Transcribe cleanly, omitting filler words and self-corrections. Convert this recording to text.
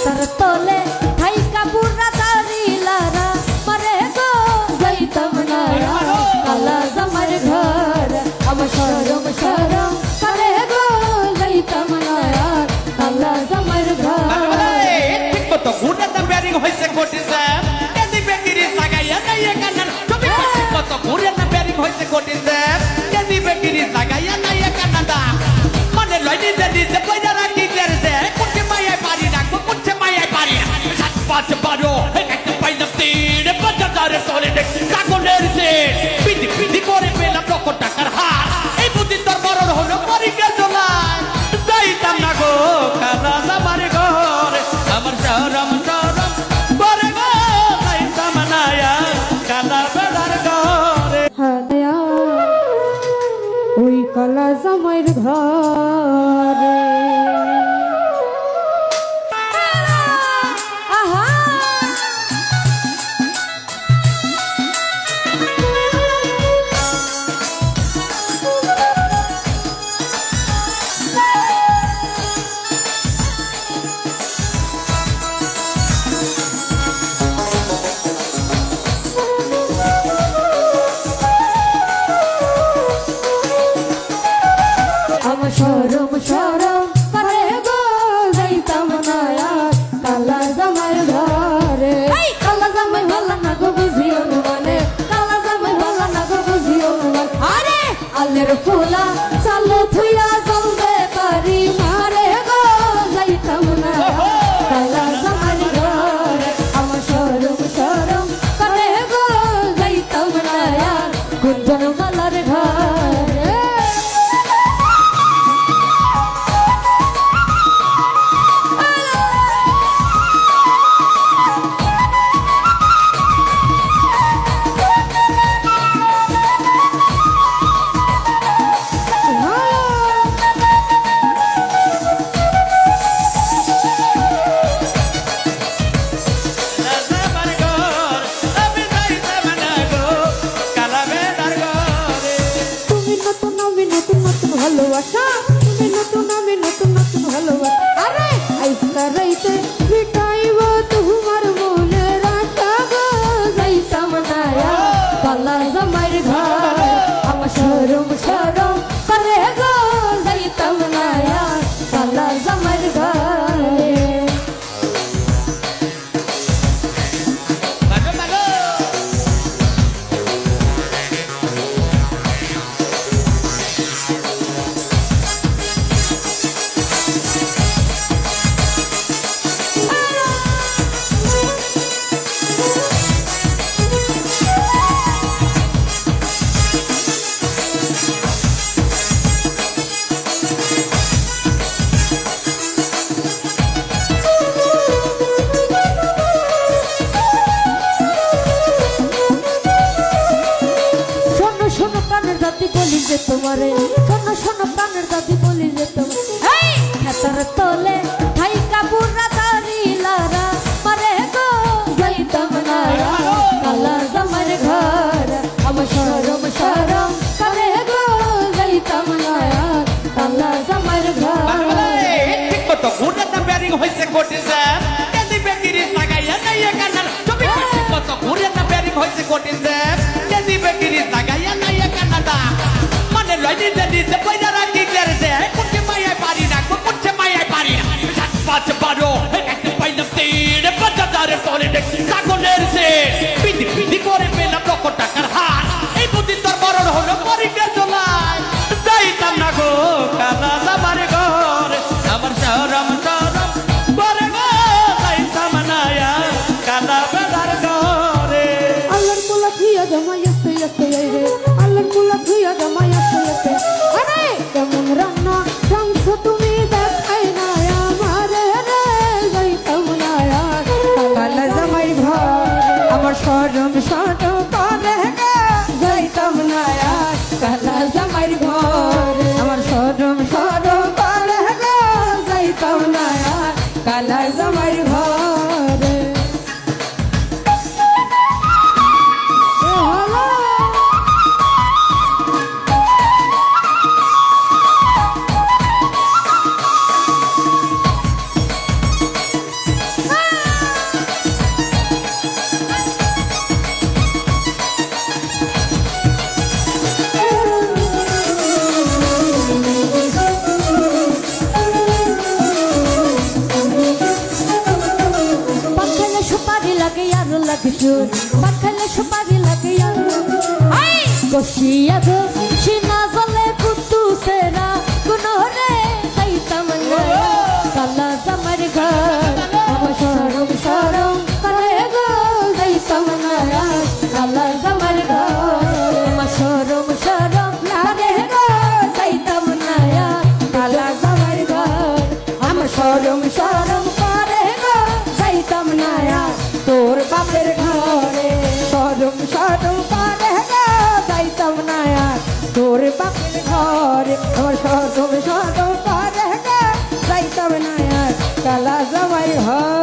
হাতার তলে ঠাই কাপুরা দাঁড়িলারা মারে গো যাইতাম না কালা জামার ঘর আমার শরম শরম করে গো যাইতাম না কালা জামার ঘর ঠিক মতো ঘুরেটা ব্যারিং হয়েছে ঘটিছে এদি বেকিরি লাগাইয়া নাইয়া কান্না তুমি ঠিক মতো ঘুরেটা ব্যারিং হয়েছে ঘটিছে এদি বেকিরি লাগাইয়া নাইয়া কান্না মনে লয় নিজে নিজে পয়দা রাখি গেছে কোনছে মায়ায় পারি না কোনছে মায়ায় পারি না সাত পাঁচ বারো একটা পাইলাম তিন বাজারে চলে দেখছি কাগলের যে পিটি পিটি করে পেলাম লক্ষ টাকার হার এই বুদ্ধি তোর বড় হলো পরীক্ষা চলায় যাইতাম না গো কালা জামার ঘর আমার শরম শরম করে গো যাইতাম না কালা বেড়ার ঘরে হায়া ওই কালা জামাইর ঘরে আহা আমার শরম শরম করে গো যাইতাম না কালা জামাই ঘরে কালা জামাই ভালো না গো বুঝিও মানে কালা জামাই ভালো না গো বুঝিও আরে আলের ফুলা চালো থুইয়া চলবে পারি মারে গো যাইতাম না কালা জামাই ঘরে আমার শরম শরম করে গো যাইতাম না গুঞ্জন মালার ঘরে জামার ঘর আমি যাইতাম না গো কালা বেড়ার ঘরে তুমি নতুন আমি নতুন নতুন ভালোবাসা তুমি নতুন আমি নতুন নতুন ভালোবাসা আরে আইসা রাইতে বিটাইব তোমার মনে রাখা গো যাইতাম না কালা জামাইর ঘর আমার শরম শরম করে গো যাইতাম না কালা জামাইর ঘরে মাগো মাগো শোনো শোনো প্রাণের দাদি বলি যে তোমারে শোনো শোনো প্রাণের দাদি বলি যে তোমার হাতার তলে ঠাই কাপুরা দাঁড়িলারা মারে গো যাইতাম না কালা জামার ঘর আমার শরম শরম করে গো যাইতাম না কালা জামার ঘর ঠিক মতো ঘুরেটা ব্যারিং হয়েছে ঘটিছে এদি বেকিরি লাগাইয়া নাইয়া কান্না তুমি ঠিক মতো ঘুরেটা ব্যারিং হয়েছে ঘটিছে এদি বেকিরি লাগাইয়া নাইয়া কান্না মনে লয় নিজে নিজে পয়দা রাখি গেছে কোনছে মায়ায় পারি না কোনছে মায়ায় পারি না সাত পাঁচ বারো একটা পাইলাম তিন বাজারে চলে দেখছি কাগলের যে পিটি পিটি করে পেলাম লক্ষ টাকার হার এই বুদ্ধি তোর বড় হলো পরীক্ষা চলায় যাইতাম না গো কালা জামার ঘর আমার শরম শরম করে গো যাইতাম না কালা বেড়ার ঘরে আল্লাহর মোলা থুইয়া জমাই আসতে আসতে রে আল্লাহর মোলা থুইয়া জমাই আসতে আসতে আরে কেমন রান্না সংস তুমি দেখাই না আমারে রে যাইতাম না কালা জামাই ঘর আমার শরম শরম করে গো যাইতাম না কালা জামাই ঘর আমার শরম শরম করে গো যাইতাম না কালা জামাই ঘর লাগে চোর পান খাইলে সুপারি লাগে বসিয়া গো সিনা জলে কুতু সেরা গুনরে যাইতাম না কালা জামার ঘর আমার সরম সরম করে গো যাইতাম না কালা জামার ঘর আমার সরম সরম করে গো যাইতাম না কালা জামার ঘর আমার সরম সরম করে গো যাইতাম না তোর বাপের ঘরে সরম সরম করে গো যাইতাম না তোর বাপের ঘরে আমার সরম সরম করে গো যাইতাম না কালা জামাই ঘর